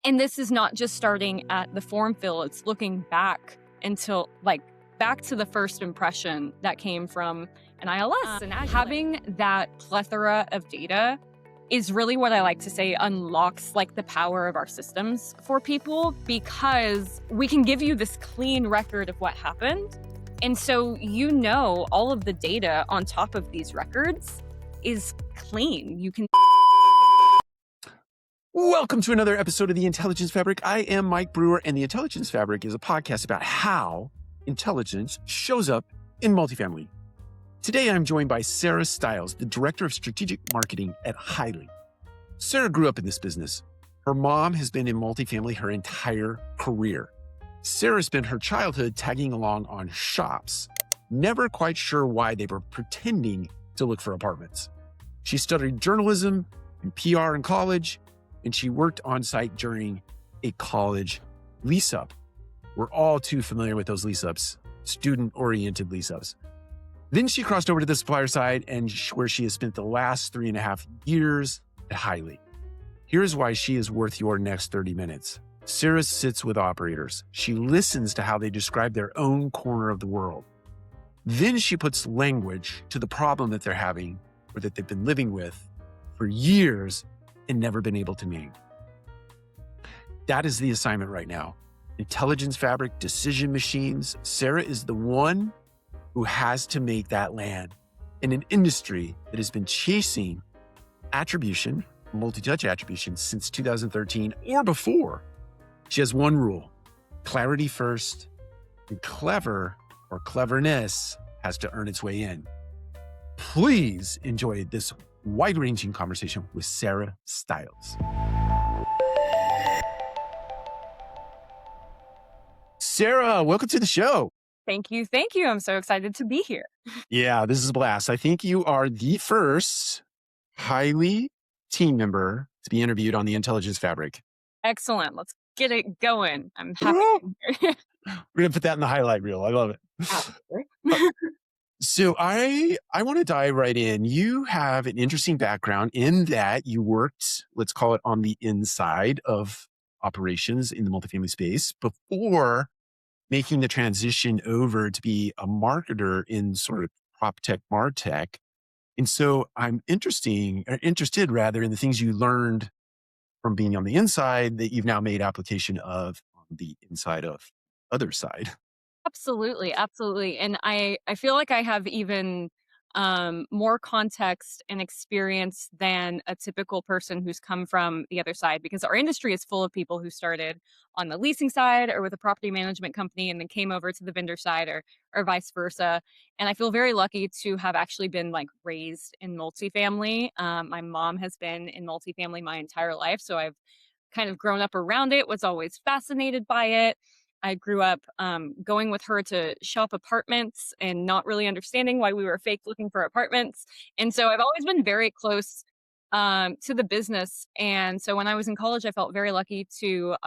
And this is not just starting at the form fill, it's looking back until back to the first impression that came from an ILS. And having that plethora of data is really what I like to say unlocks the power of our systems for people, because we can give you this clean record of what happened. And so, all of the data on top of these records is clean. You can. Welcome to another episode of The Intelligence Fabric. I am Mike Brewer, and The Intelligence Fabric is a podcast about how intelligence shows up in multifamily. Today, I'm joined by Sara Stiles, the Director of Strategic Marketing at Hyly. Sara grew up in this business. Her mom has been in multifamily her entire career. Sara spent her childhood tagging along on shops, never quite sure why they were pretending to look for apartments. She studied journalism and PR in college, and she worked on site during a college lease-up. We're all too familiar with those lease-ups, student-oriented lease-ups. Then she crossed over to the supplier side, and where she has spent the last 3.5 years at Hyly. Here's why she is worth your next 30 minutes. Sara sits with operators. She listens to how they describe their own corner of the world. Then she puts language to the problem that they're having or that they've been living with for years and never been able to name. That is the assignment right now. Intelligence Fabric, decision machines. Sara is the one who has to make that land in an industry that has been chasing attribution, multi-touch attribution, since 2013 or before. She has one rule: clarity first, and clever or cleverness has to earn its way in. Please enjoy this wide-ranging conversation with Sara Stiles. Sara, welcome to the show. Thank you. Thank you. I'm so excited to be here. Yeah, this is a blast. I think you are the first Hyly team member to be interviewed on the Intelligence Fabric. Excellent. Let's get it going. I'm happy to be here. We're going to put that in the highlight reel. I love it. Absolutely. So I want to dive right in. You have an interesting background in that you worked, let's call it, on the inside of operations in the multifamily space before making the transition over to be a marketer in sort of prop tech, martech. And so I'm interested rather in the things you learned from being on the inside that you've now made application of on the inside of other side. Absolutely. Absolutely. And I feel like I have even more context and experience than a typical person who's come from the other side, because our industry is full of people who started on the leasing side or with a property management company and then came over to the vendor side, or vice versa. And I feel very lucky to have actually been raised in multifamily. My mom has been in multifamily my entire life, so I've kind of grown up around it, was always fascinated by it. I grew up going with her to shop apartments and not really understanding why we were fake looking for apartments. And so I've always been very close to the business. And so when I was in college, I felt very lucky to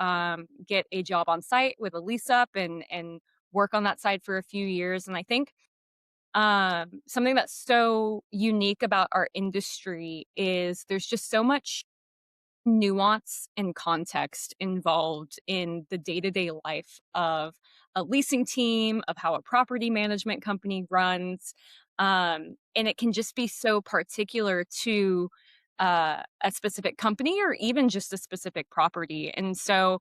get a job on site with a lease-up and work on that side for a few years. And I think something that's so unique about our industry is there's just so much nuance and context involved in the day-to-day life of a leasing team, of how a property management company runs. And it can just be so particular to a specific company or even just a specific property. And so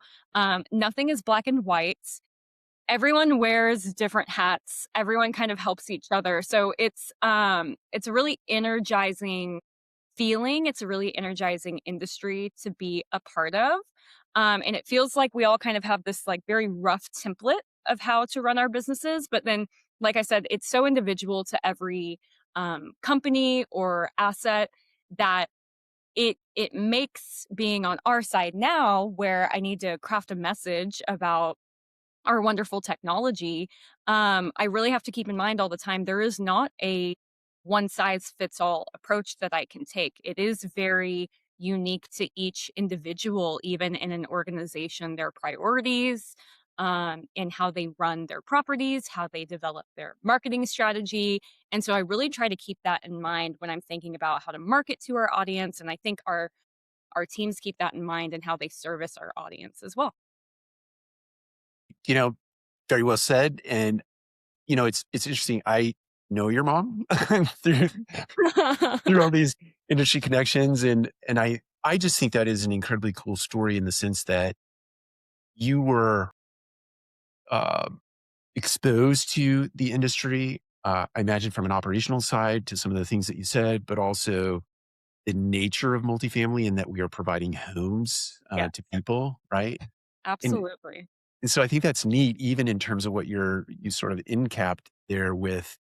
nothing is black and white. Everyone wears different hats. Everyone kind of helps each other. So it's a really energizing feeling. It's a really energizing industry to be a part of. And it feels like we all kind of have this very rough template of how to run our businesses. But then, like I said, it's so individual to every company or asset that it makes being on our side now, where I need to craft a message about our wonderful technology. I really have to keep in mind all the time, there is not a one size fits all approach that I can take. It is very unique to each individual, even in an organization, their priorities, and how they run their properties, how they develop their marketing strategy. And so I really try to keep that in mind when I'm thinking about how to market to our audience. And I think our our teams keep that in mind and how they service our audience as well. You know, very well said. And, it's interesting. I know your mom through, through all these industry connections. And I just think that is an incredibly cool story in the sense that you were uh, exposed to the industry. I imagine from an operational side to some of the things that you said, but also the nature of multifamily and that we are providing homes Yeah, to people, right? And, absolutely. and so I think that's neat, even in terms of what you sort of incapped there with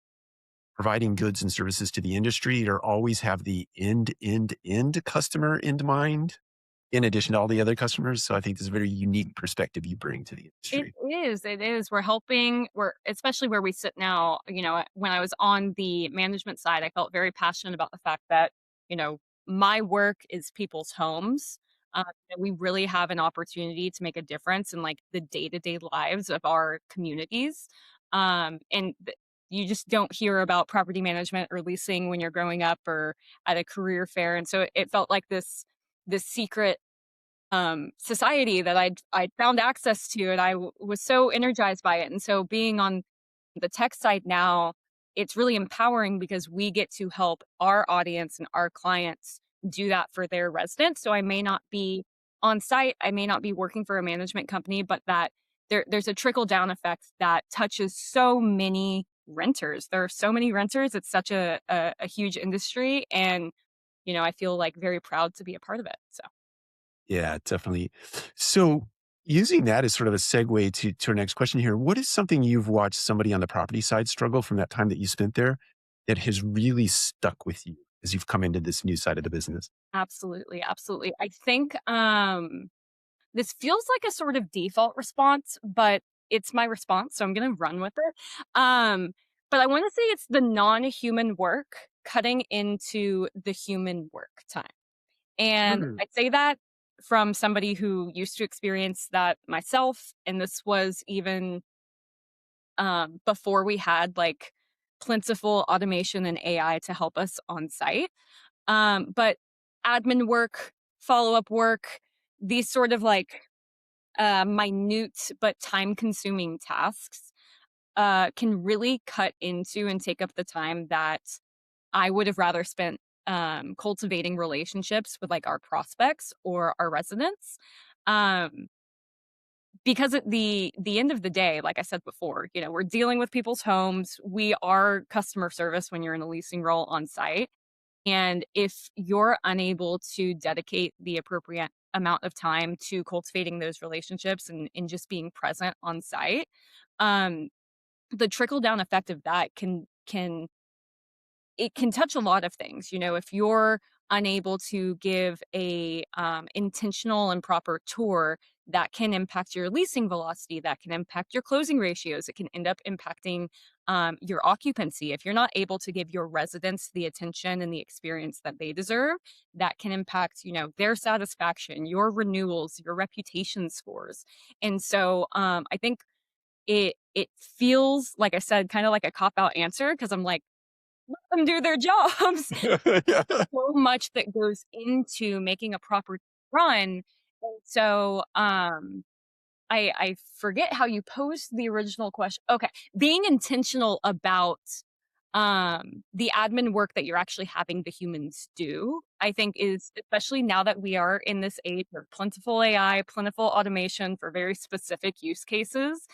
providing goods and services to the industry, or always have the end customer in mind, in addition to all the other customers. So I think this is a very unique perspective you bring to the It industry. is, it is. We're especially where we sit now, when I was on the management side, I felt very passionate about the fact that, you know, my work is people's homes. And we really have an opportunity to make a difference in like the day-to-day lives of our communities. And you just don't hear about property management or leasing when you're growing up or at a career fair. And so it felt like this secret society that I'd found access to, and was so energized by it. And so being on the tech side now, it's really empowering because we get to help our audience and our clients do that for their residents. So I may not be on site, I may not be working for a management company, but that there's a trickle down effect that touches so many renters. There are so many renters. It's such a huge industry, and I feel like very proud to be a part of it. So. Yeah, definitely. So using that as sort of a segue to our next question here, what is something you've watched somebody on the property side struggle from that time that you spent there that has really stuck with you as you've come into this new side of the business? Absolutely, absolutely. I think, this feels like a sort of default response, but it's my response, so I'm gonna run with it. But I wanna say it's the non-human work cutting into the human work time. And Mm. I say that from somebody who used to experience that myself, and this was even, before we had, like, plentiful automation and AI to help us on site. But admin work, follow-up work, these sort of like minute but time-consuming tasks can really cut into and take up the time that I would have rather spent cultivating relationships with like our prospects or our residents. Um, because at the end of the day, like I said before, we're dealing with people's homes. We are customer service when you're in a leasing role on site. And if you're unable to dedicate the appropriate amount of time to cultivating those relationships and just being present on site, um, the trickle down effect of that can touch a lot of things. If you're unable to give a intentional and proper tour, that can impact your leasing velocity, that can impact your closing ratios, it can end up impacting your occupancy. If you're not able to give your residents the attention and the experience that they deserve, that can impact their satisfaction, your renewals, your reputation scores. And so I think it feels, like I said, kind of like a cop out answer, because I'm like, let them do their jobs. Yeah. So much that goes into making a proper run. And so, I forget how you posed the original question. Okay, being intentional about, the admin work that you're actually having the humans do, I think is, especially now that we are in this age of plentiful AI, plentiful automation for very specific use cases,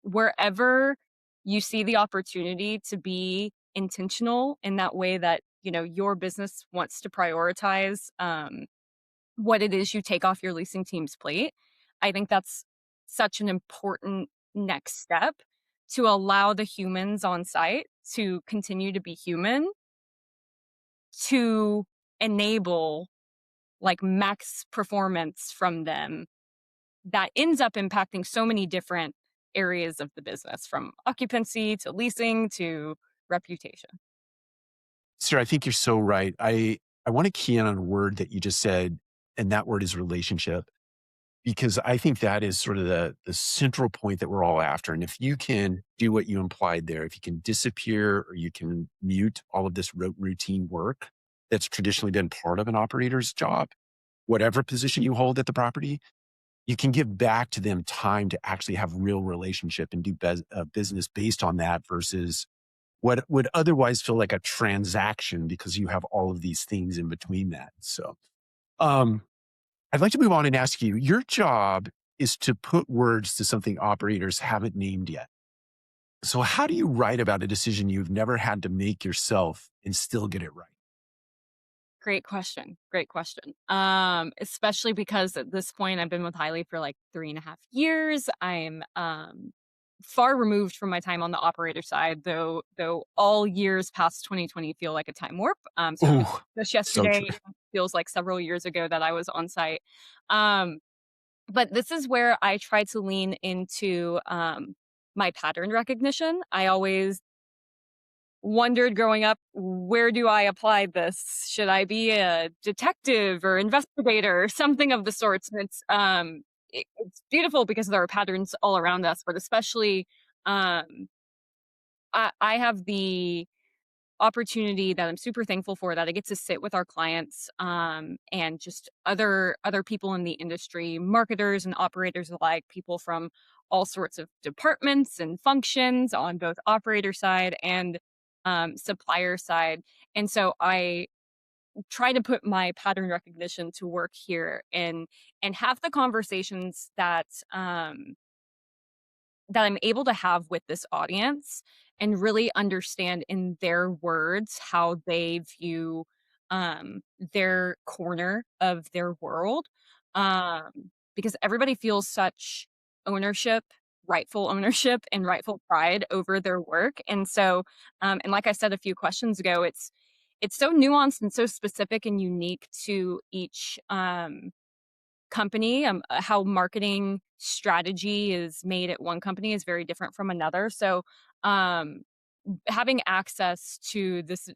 wherever you see the opportunity to be intentional in that way that, your business wants to prioritize, what it is you take off your leasing team's plate. I think that's such an important next step to allow the humans on site to continue to be human, to enable like max performance from them that ends up impacting so many different areas of the business, from occupancy to leasing to reputation. Sir, I think you're so right. I want to key in on a word that you just said, and that word is relationship, because I think that is sort of the central point that we're all after. And if you can do what you implied there, if you can disappear or you can mute all of this routine work that's traditionally been part of an operator's job, whatever position you hold at the property, you can give back to them time to actually have real relationship and do business based on that versus what would otherwise feel like a transaction because you have all of these things in between that. So, um, I'd like to move on and ask you, your job is to put words to something operators haven't named yet. So how do you write about a decision you've never had to make yourself and still get it right? Great question. Great question. Especially because at this point I've been with Hyly for like 3.5 years. I'm far removed from my time on the operator side, though all years past 2020 feel like a time warp. So Oh, just so true. yesterday feels like several years ago that I was on site. Um, but this is where I try to lean into my pattern recognition. I always wondered growing up, where do I apply this? Should I be a detective or investigator or something of the sorts? And it's beautiful because there are patterns all around us, but especially um, I have the opportunity that I'm super thankful for that I get to sit with our clients and just other people in the industry, marketers and operators alike, people from all sorts of departments and functions on both operator side and supplier side. And so I try to put my pattern recognition to work here and have the conversations that I'm able to have with this audience and really understand in their words how they view their corner of their world. Because everybody feels such ownership, rightful ownership, and rightful pride over their work. And so, and like I said a few questions ago, it's so nuanced and so specific and unique to each company. How marketing strategy is made at one company is very different from another. So, um, having access to this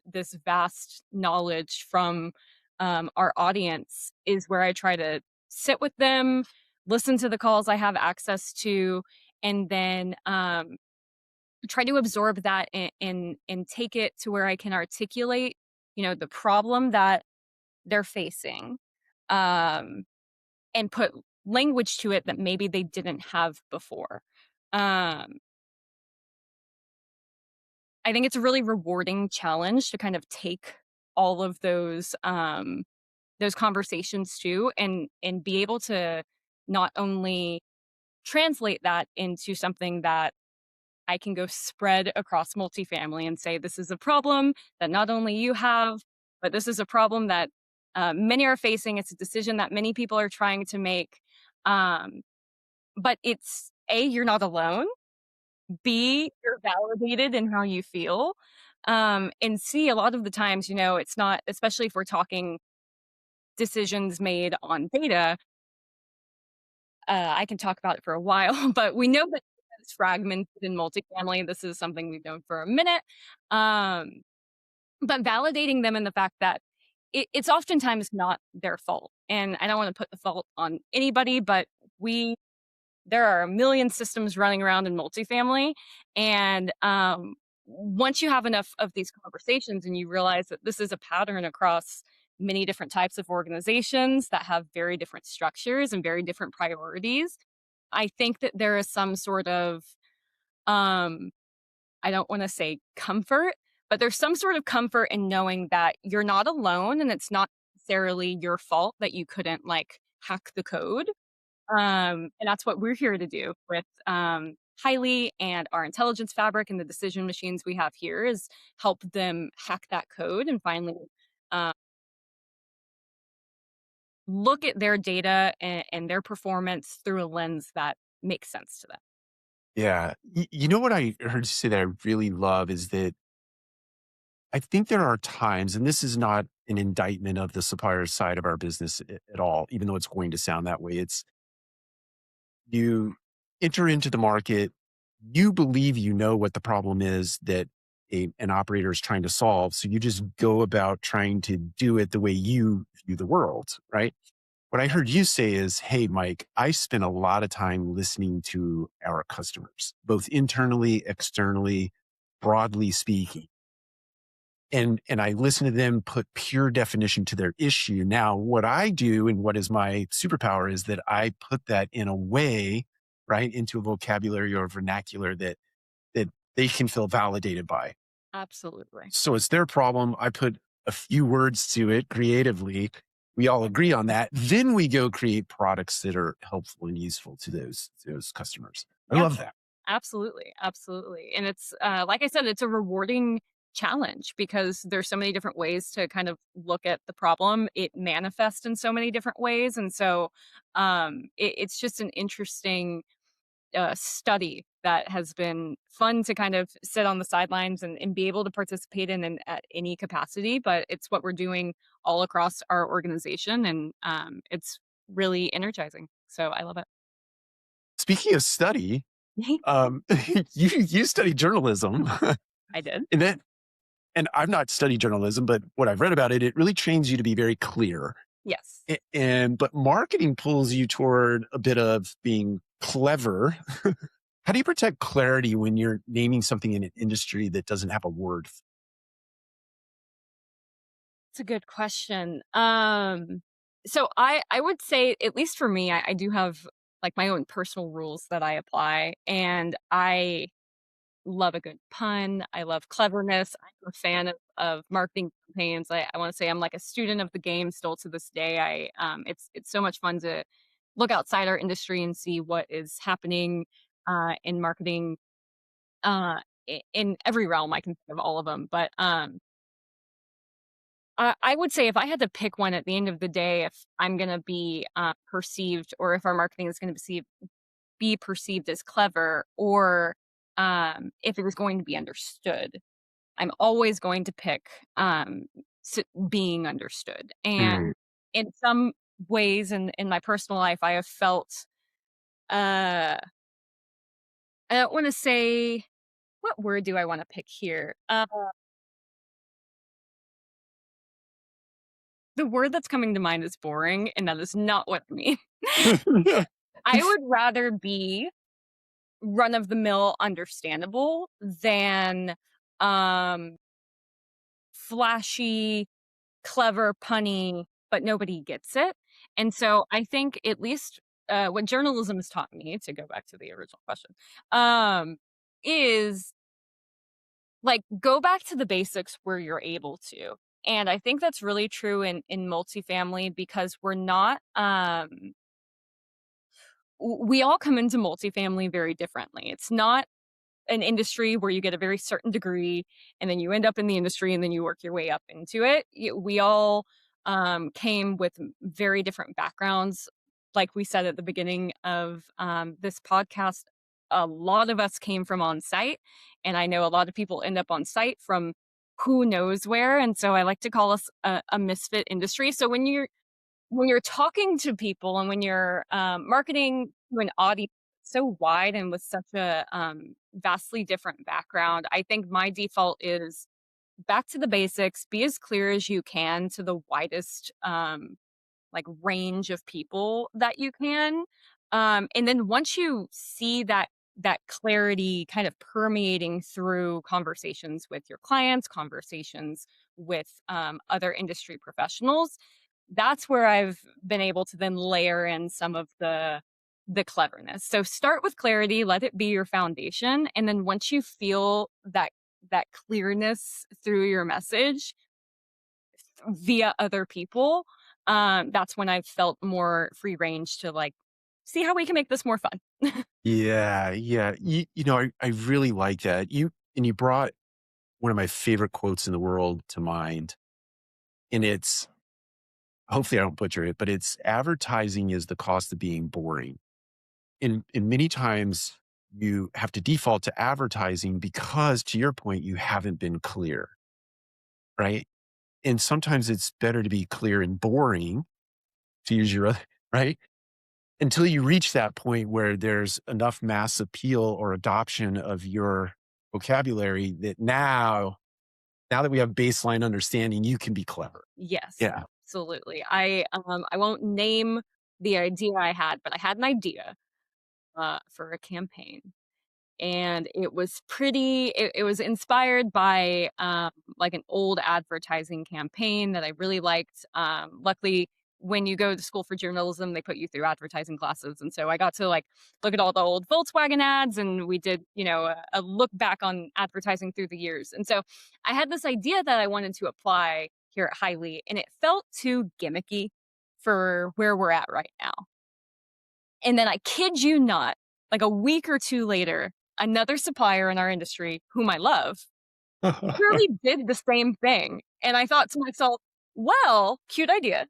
vast knowledge from our audience is where I try to sit with them, listen to the calls I have access to, and then try to absorb that and take it to where I can articulate, the problem that they're facing. Um, and put language to it that maybe they didn't have before. Um, I think it's a really rewarding challenge to kind of take all of those conversations too and be able to not only translate that into something that I can go spread across multifamily and say, this is a problem that not only you have, but this is a problem that many are facing. It's a decision that many people are trying to make. Um, But it's A, you're not alone, B, you're validated in how you feel, and C, a lot of the times, it's not especially if we're talking decisions made on data, I can talk about it for a while, but we know that it's fragmented in multifamily. This is something we've known for a minute, um, but validating them in the fact that it's oftentimes not their fault, and I don't wanna put the fault on anybody, but we there are a million systems running around in multifamily. And once you have enough of these conversations and you realize that this is a pattern across many different types of organizations that have very different structures and very different priorities, I think that there is some sort of, um, I don't want to say comfort, but there's some sort of comfort in knowing that you're not alone and it's not necessarily your fault that you couldn't like hack the code. And that's what we're here to do with Hyly and our intelligence fabric and the decision machines we have here is help them hack that code and finally uh, look at their data and their performance through a lens that makes sense to them. Yeah. You know what I heard you say that I really love is that I think there are times, and this is not an indictment of the supplier side of our business at all, even though it's going to sound that way. It's you enter into the market, you believe you know what the problem is that an operator is trying to solve. So you just go about trying to do it the way you view the world, right? What I heard you say is, hey, Mike, I spend a lot of time listening to our customers, both internally, externally, broadly speaking. and I listen to them put pure definition to their issue. Now, what I do and what is my superpower is that I put that in a way, right, into a vocabulary or vernacular that they can feel validated by. Absolutely. So it's their problem. I put a few words to it creatively. We all agree on that. Then we go create products that are helpful and useful to those customers. I Yeah, love that. absolutely, absolutely. And it's like I said, it's a rewarding challenge because there's so many different ways to kind of look at the problem. It manifests in so many different ways, and so it's just an interesting study that has been fun to kind of sit on the sidelines and be able to participate in at any capacity. But it's what we're doing all across our organization, and it's really energizing. So I love it. Speaking of study, you study journalism, I did. and then and I've not studied journalism, but what I've read about it, it really trains you to be very clear. Yes. And but marketing pulls you toward a bit of being clever. How do you protect clarity when you're naming something in an industry that doesn't have a word? It's a good question. So I would say, at least for me, I do have like my own personal rules that I apply, and I love a good pun. I love cleverness. I'm a fan of marketing campaigns. I want to say I'm like a student of the game still to this day. It's so much fun to look outside our industry and see what is happening in marketing in every realm. I can think of all of them, but I would say if I had to pick one at the end of the day, if I'm going to be perceived, or if our marketing is going to be perceived as clever, or if it is going to be understood, I'm always going to pick being understood. Mm. And in some ways, in my personal life, I have felt uh, I don't want to say, what word do I want to pick here? The word that's coming to mind is boring, and that is not what I mean. I would rather be run of the mill understandable than um flashy, clever, punny, but nobody gets it. And so I think at least what journalism has taught me, to go back to the original question, um, is like go back to the basics where you're able to. And I think that's really true in multifamily because we're not we all come into multifamily very differently. It's not an industry where you get a very certain degree and then you end up in the industry and then you work your way up into it. We all came with very different backgrounds. Like we said at the beginning of this podcast, a lot of us came from on site, and I know a lot of people end up on site from who knows where. And so I like to call us a misfit industry. So when you're talking to people and when you're marketing to an audience so wide and with such a vastly different background, I think my default is back to the basics, be as clear as you can to the widest like range of people that you can. And then once you see that clarity kind of permeating through conversations with your clients, conversations with other industry professionals, that's where I've been able to then layer in some of the cleverness. So start with clarity, let it be your foundation, and then once you feel that clearness through your message via other people, that's when I've felt more free range to like see how we can make this more fun. Yeah, yeah. You know, I really like that. You brought one of my favorite quotes in the world to mind, and it's hopefully I don't butcher it, but it's advertising is the cost of being boring. And many times you have to default to advertising because, to your point, you haven't been clear, right? And sometimes it's better to be clear and boring, to use your other, right? Until you reach that point where there's enough mass appeal or adoption of your vocabulary that now that we have baseline understanding, you can be clever. Yes, Yeah. absolutely. I won't name the idea I had, but I had an idea for a campaign. and it was inspired by like an old advertising campaign that I really liked. Luckily, when you go to school for journalism, they put you through advertising classes, and so I got to like look at all the old Volkswagen ads, and we did, a look back on advertising through the years. And so I had this idea that I wanted to apply here at Hyly, and it felt too gimmicky for where we're at right now. And then I kid you not, like a week or 2 later, another supplier in our industry, whom I love, literally did the same thing. And I thought to myself, "Well, cute idea."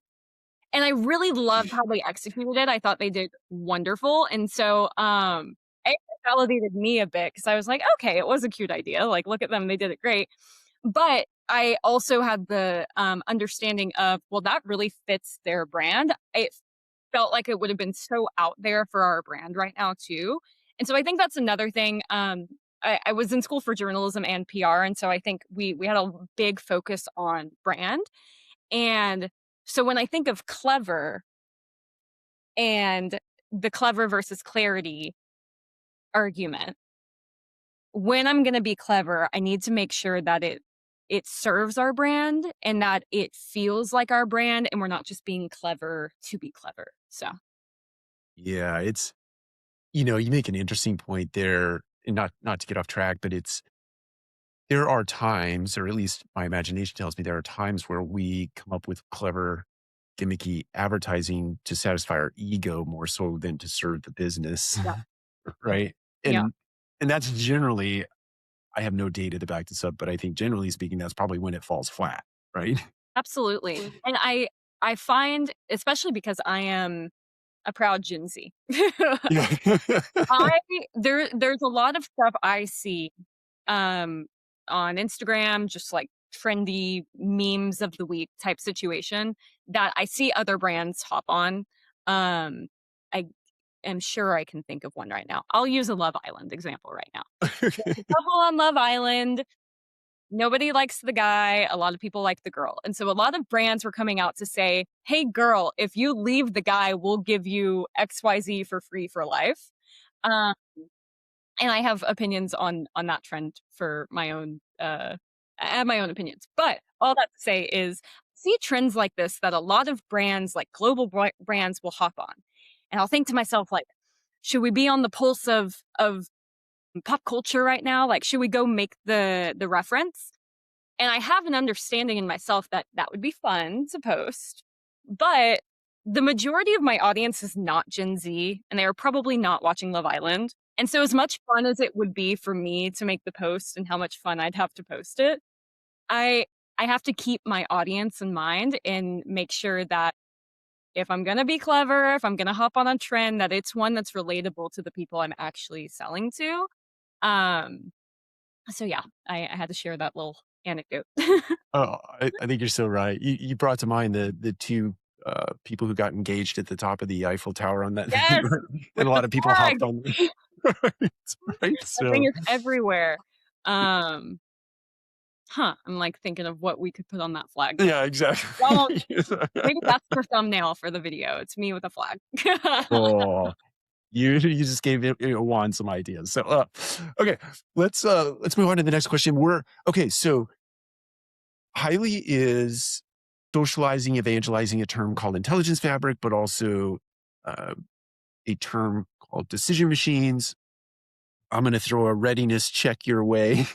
And I really loved how they executed it. I thought they did wonderful. And so, it validated me a bit because I was like, "Okay, it was a cute idea. Like, look at them, they did it great." But I also had the, understanding of, well, that really fits their brand. It felt like it would have been so out there for our brand right now too. And so I think that's another thing. I was in school for journalism and PR, and so I think we had a big focus on brand. And so when I think of clever and the clever versus clarity argument, when I'm going to be clever, I need to make sure that it serves our brand and that it feels like our brand, and we're not just being clever to be clever. So Yeah, you make an interesting point there, and not to get off track, but there are times, or at least my imagination tells me there are times where we come up with clever, gimmicky advertising to satisfy our ego more so than to serve the business, yeah, right? yeah. And that's generally, I have no data to back this up, but I think generally speaking, that's probably when it falls flat, right? Absolutely. And I find, especially because I am a proud Gen Z, Yeah. I there's a lot of stuff I see um on Instagram, just like trendy memes of the week type situation that I see other brands hop on. Um I am sure I can think of one right now. I'll use a Love Island example right now. There's a couple on Love Island. Nobody likes the guy, a lot of people like the girl, and so a lot of brands were coming out to say, "Hey, girl, if you leave the guy, we'll give you XYZ for free for life." Um, and I have opinions on that trend for my own, I have my own opinions, but all that to say is, see trends like this that a lot of brands, like global brands will hop on, and I'll think to myself, like, "Should we be on the pulse of pop culture right now? Like, should we go make the reference?" And I have an understanding in myself that that would be fun to post, but the majority of my audience is not Gen Z, and they are probably not watching Love Island. And so as much fun as it would be for me to make the post and how much fun I'd have to post it, I I have to keep my audience in mind and make sure that if I'm gonna be clever, if I'm gonna hop on a trend, that it's one that's relatable to the people I'm actually selling to. Um, so yeah, I had to share that little anecdote. Oh, I think you're so right. You brought to mind the 2, people who got engaged at the top of the Eiffel Tower on that thing, Yes, and with a the lot of people flag. hopped on. Right, right, That thing so is everywhere. Um, I'm, like, thinking of what we could put on that flag. yeah, Well, exactly. maybe that's the thumbnail for the video. It's me with a flag. Oh, you just gave it Juan some ideas. So, okay, let's move on to the next question. Okay, so Hyly is socializing, evangelizing a term called intelligence fabric, but also, uh, a term called decision machines. I'm gonna throw a readiness check your way.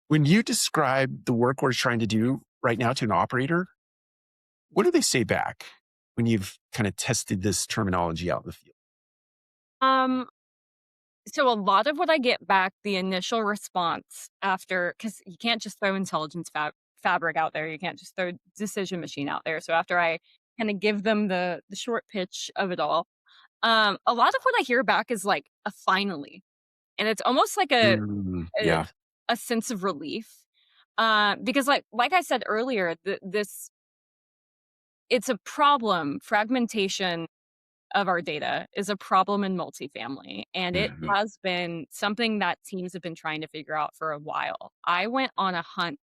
When you describe the work we're trying to do right now to an operator, what do they say back when you've kind of tested this terminology out in the field? Um, so a lot of what I get back, the initial response after, because you can't just throw intelligence fabric out there, you can't just throw decision machine out there. So after I kinda give them the short pitch of it all, a lot of what I hear back is like a "finally." And it's almost like a Yeah. a sense of relief, because like I said earlier, this it's a problem. Fragmentation of our data is a problem in multifamily, and it Mhm. has been something that teams have been trying to figure out for a while. I went on a hunt,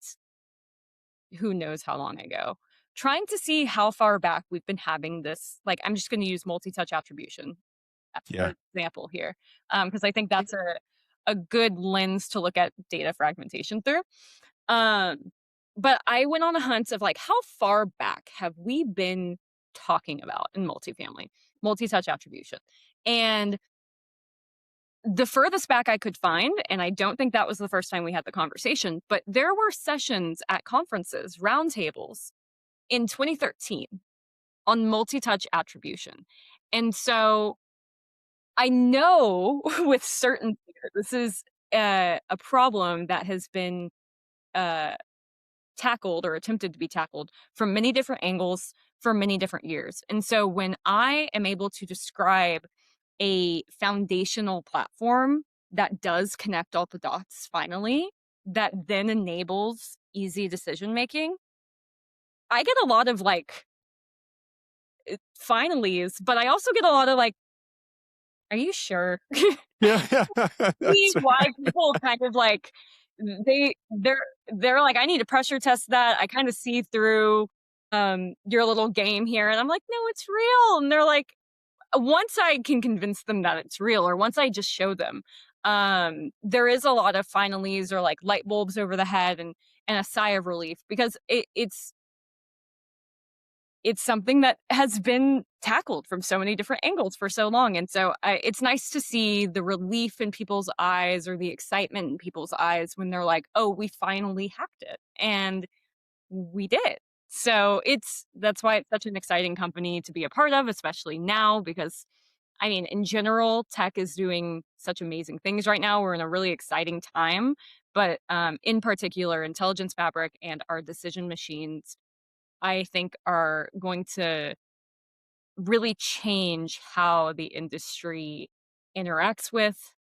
who knows how long ago, trying to see how far back we've been having this. Like, I'm just going to use multi-touch attribution as Yeah. an example here, because I think that's a good lens to look at data fragmentation through. Um, but I went on a hunt of like, how far back have we been talking about in multifamily, multi-touch attribution? And the furthest back I could find, and I don't think that was the first time we had the conversation, but there were sessions at conferences, roundtables in 2013 on multi-touch attribution. And so I know with certainty that this is a problem that has been uh, tackled or attempted to be tackled from many different angles for many different years. And so when I am able to describe a foundational platform that does connect all the dots finally, that then enables easy decision making, I get a lot of like finallys, but I also get a lot of like, are you sure? Yeah, yeah. See That's why people kind of like they're like, I need to pressure test that. I kind of see through your little game here. And I'm like, no, it's real. And they're like, once I can convince them that it's real, or once I just show them, there is a lot of finallys or like light bulbs over the head and a sigh of relief because it's something that has been tackled from so many different angles for so long. And so it's nice to see the relief in people's eyes or the excitement in people's eyes when they're like, oh, we finally hacked it. And we did. So that's why it's such an exciting company to be a part of, especially now, because I mean, in general, tech is doing such amazing things right now. We're in a really exciting time. But in particular, Intelligence Fabric and our decision machines I think are going to really change how the industry interacts with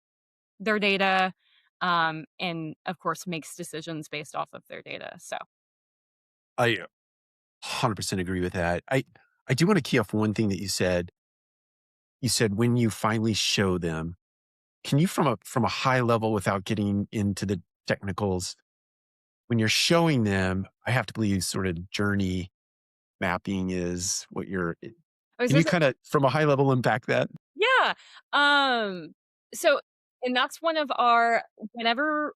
their data, and of course makes decisions based off of their data. So I 100% agree with that. I do want to key off one thing that you said. You said when you finally show them, can you from a high level without getting into the technicals, when you're showing them, I have to believe sort of journey mapping is what you're is can you this kind of from a high level unpack that? yeah. Um, so and that's one of our whenever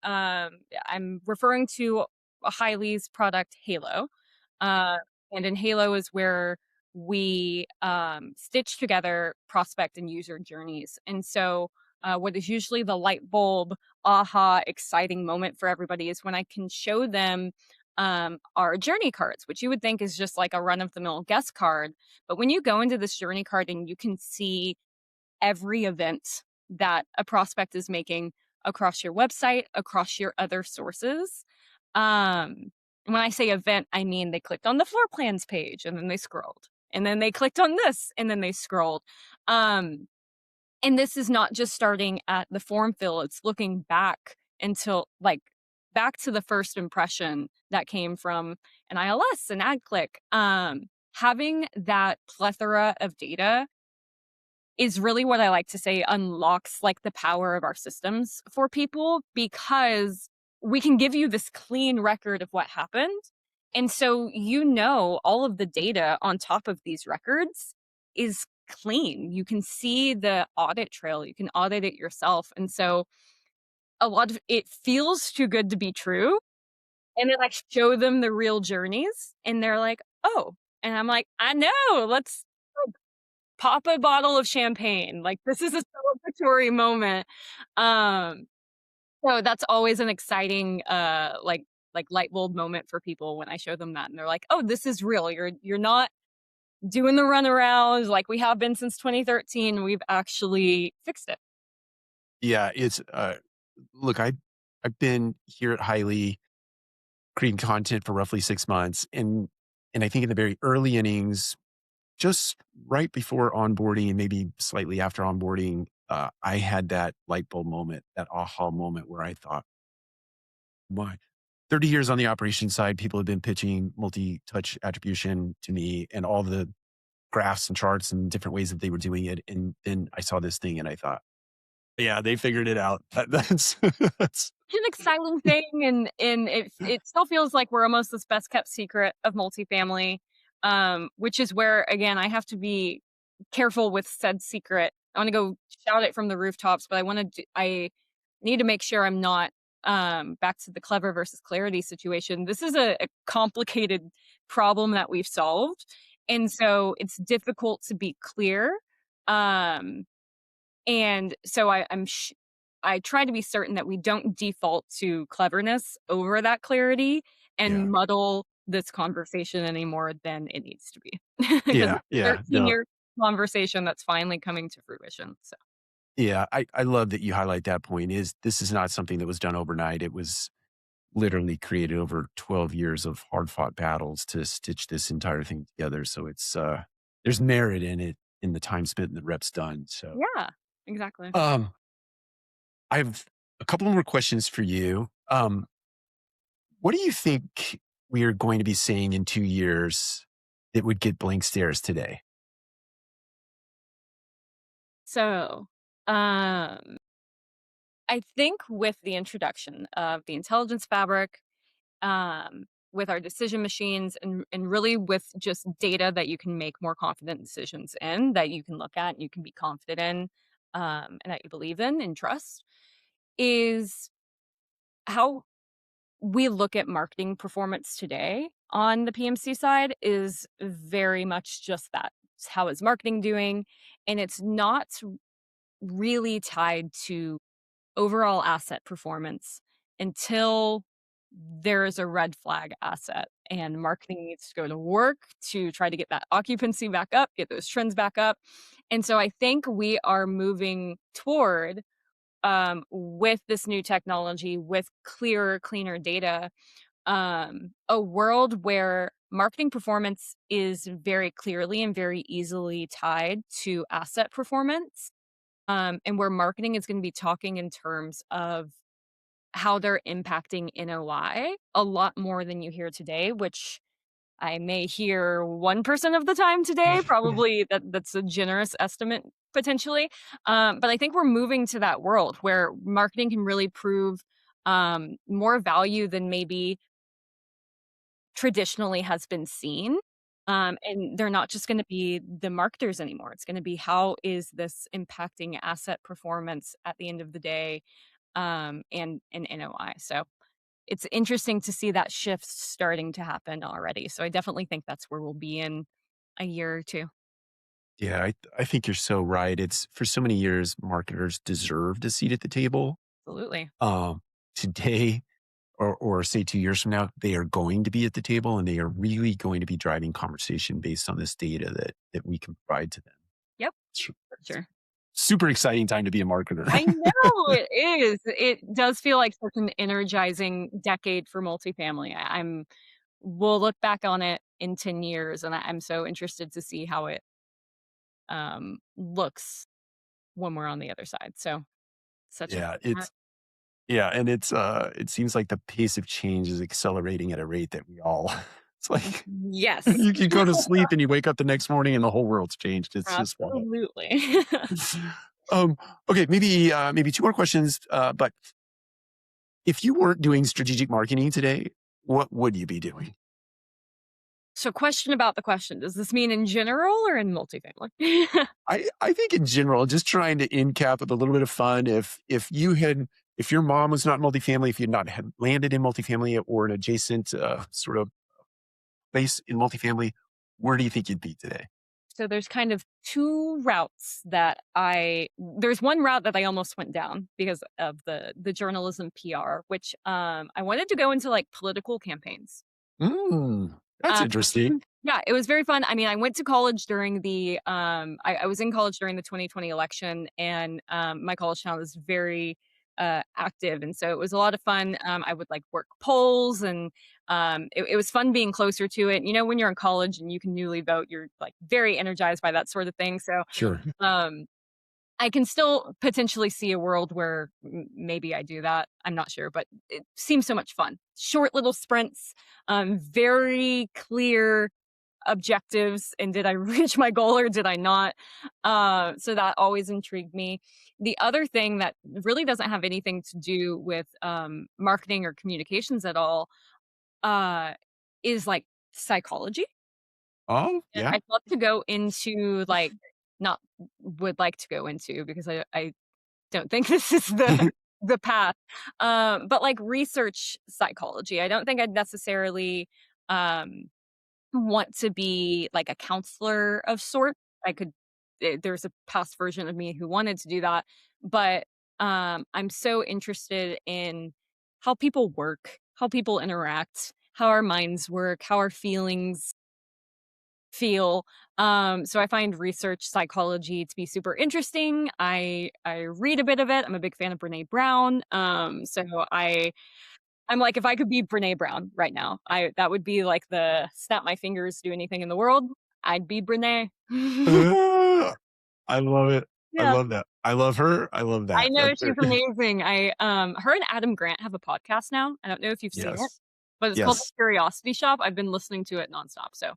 I'm referring to a Hyly's product Halo. Uh and in Halo is where we stitch together prospect and user journeys. And so what is usually the light bulb aha exciting moment for everybody is when I can show them our journey cards, which you would think is just like a run of the mill guest card, but when you go into this journey card and you can see every event that a prospect is making across your website, across your other sources. When I say event, I mean they clicked on the floor plans page and then they scrolled. And then they clicked on this and then they scrolled. Um, and this is not just starting at the form fill, it's looking back until like back to the first impression that came from an ILS, an ad click. Having that plethora of data is really what I like to say unlocks like the power of our systems for people because we can give you this clean record of what happened. And so, all of the data on top of these records is clean. You can see the audit trail, you can audit it yourself. And so, a lot of it feels too good to be true. And then I show them the real journeys, and they're like, oh, and I'm like, I know, let's pop a bottle of champagne. Like this is a celebratory moment. Um, so that's always an exciting like light bulb moment for people when I show them that and they're like, "Oh, this is real. You're not doing the runarounds like we have been since 2013. We've actually fixed it." Yeah, it's look, I've been here at Hyly creating content for roughly 6 months, and I think in the very early innings, just right before onboarding and maybe slightly after onboarding, I had that light bulb moment, that aha moment where I thought, "My 30 years on the operations side, people have been pitching multi-touch attribution to me and all the graphs and charts and different ways that they were doing it, and then I saw this thing and I thought, yeah, they figured it out. That's that's It's an exciting thing and it still feels like we're almost this best kept secret of multifamily, which is where again I have to be careful with said secret I want to go shout it from the rooftops, but I need to make sure I'm not back to the clever versus clarity situation. This is a complicated problem that we've solved. And so it's difficult to be clear. Um and so I try to be certain that we don't default to cleverness over that clarity and Yeah. muddle this conversation any more than it needs to be. Because Yeah. it's a Yeah. No. 13-year conversation that's finally coming to fruition, so Yeah. I love that you highlight that point. Is this is not something that was done overnight. It was literally created over 12 years of hard fought battles to stitch this entire thing together. So it's there's merit in it in the time spent and the reps done. So yeah, exactly. um I have a couple more questions for you. What do you think we are going to be saying in 2 years that would get blank stares today? So, um, I think with the introduction of the intelligence fabric, with our decision machines and really with just data that you can make more confident decisions in, that you can look at and you can be confident in, and that you believe in and trust, is how we look at marketing performance today on the PMC side is very much just that. It's how is marketing doing? And it's not really tied to overall asset performance until there is a red flag asset and marketing needs to go to work to try to get that occupancy back up, get those trends back up. And so I think we are moving toward with this new technology, with clearer, cleaner data, a world where marketing performance is very clearly and very easily tied to asset performance, and where marketing is going to be talking in terms of how they're impacting NOI a lot more than you hear today, which I may hear 1% of the time today. Probably that's a generous estimate potentially. But I think we're moving to that world where marketing can really prove more value than maybe traditionally has been seen. And they're not just going to be the marketers anymore. It's going to be how is this impacting asset performance at the end of the day, and NOI. So it's interesting to see that shift starting to happen already. So I definitely think that's where we'll be in a year or two. Yeah, I think you're so right. It's for so many years, marketers deserved a seat at the table. Absolutely. Um, Today, or say 2 years from now, they are going to be at the table and they are really going to be driving conversation based on this data that we can provide to them. Yep, It's, for it's sure. super exciting time to be a marketer. I know it is. It does feel like such an energizing decade for multifamily. We'll look back on it in 10 years and I'm so interested to see how it looks when we're on the other side. So such a Yeah, yeah, and it seems like the pace of change is accelerating at a rate that we all it's like yes. you can go to sleep and you wake up the next morning and the whole world's changed. It's just wild. Absolutely. Um, okay, maybe two more questions. But if you weren't doing strategic marketing today, what would you be doing? So question about the question. Does this mean in general or in multifamily? I think in general, just trying to end cap with a little bit of fun. If your mom was not multifamily, if you had not had landed in multifamily or an adjacent sort of place in multifamily, where do you think you'd be today? So there's kind of 2 routes that there's one route that I almost went down because of the journalism PR, which, I wanted to go into, like, political campaigns. That's interesting. Yeah, it was very fun. I mean, I went to college during I was in college during the 2020 election, and, my college town was very, active, and so it was a lot of fun. I would, like, work polls, and, it was fun being closer to it. You know, when you're in college and you can newly vote, you're, like, very energized by that sort of thing, so, Sure. um I can still potentially see a world where maybe I do that. I'm not sure, but it seems so much fun. Short little sprints, very clear objectives. And did I reach my goal or did I not? So that always intrigued me. The other thing that really doesn't have anything to do with marketing or communications at all uh, is like psychology. Oh, And yeah. I'd love to go into like not would like to go into because I don't think this is the path. But like research psychology, I don't think I'd necessarily um, want to be like a counselor of sorts. I could. There's a past version of me who wanted to do that, but I'm so interested in how people work, how people interact, how our minds work, how our feelings feel. So I find research psychology to be super interesting. I read a bit of it. I'm a big fan of Brene Brown. I'm like, if I could be Brene Brown right now, I that would be like the snap my fingers, do anything in the world. I'd be Brene. Uh, I love it. I Yeah. love that. I love her. I love I that. know That's she's very amazing. Her and Adam Grant have a podcast now. I don't know if you've seen it, yes. but it's called The Yes. Curiosity Shop. I've been listening to it nonstop. So,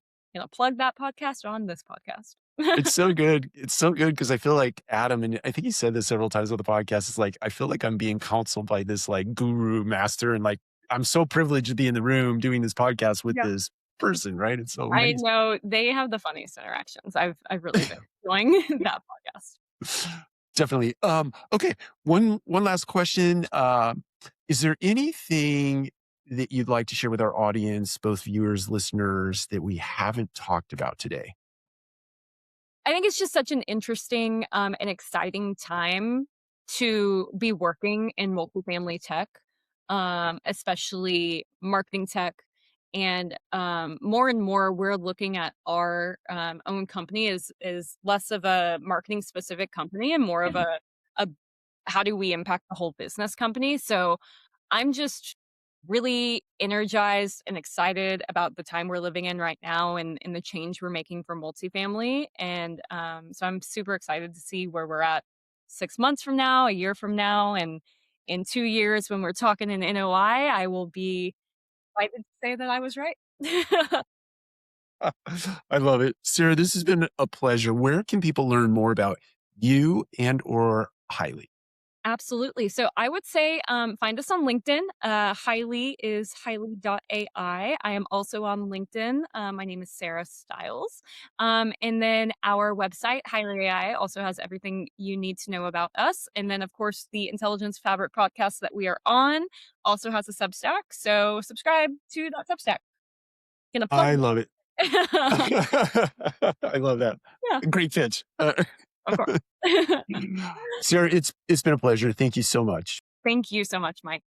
plug that podcast on this podcast. It's so good. It's so good because I feel like Adam, and I think he said this several times on the podcast, it's like, I feel like I'm being counseled by this like guru master. And like, I'm so privileged to be in the room doing this podcast with Yeah. this person, right? It's so I amazing. know they have the funniest interactions. I've really been enjoying that podcast. Definitely. Okay. One last question. Is there anything that you'd like to share with our audience, both viewers, listeners, that we haven't talked about today? I think it's just such an interesting, and exciting time to be working in multifamily tech, especially marketing tech. And more and more, we're looking at our own company as less of a marketing specific company and more of a how do we impact the whole business company. So I'm just really energized and excited about the time we're living in right now and the change we're making for multifamily. And so I'm super excited to see where we're at 6 months from now, a year from now, and in 2 years when we're talking in NOI, I will be excited to say that I was right. I love it. Sarah, this has been a pleasure. Where can people learn more about you and or Hyly? Absolutely. So I would say find us on LinkedIn. Hyly is Hyly.AI. I am also on LinkedIn. My name is Sara Stiles. And then our website, Hyly.AI, also has everything you need to know about us. And then, of course, the Intelligence Fabric podcast that we are on also has a Substack. So subscribe to that Substack. Gonna plug I love it. that. I love that. Yeah, Great pitch. of course. Sarah, it's been a pleasure. Thank you so much. Thank you so much, Mike.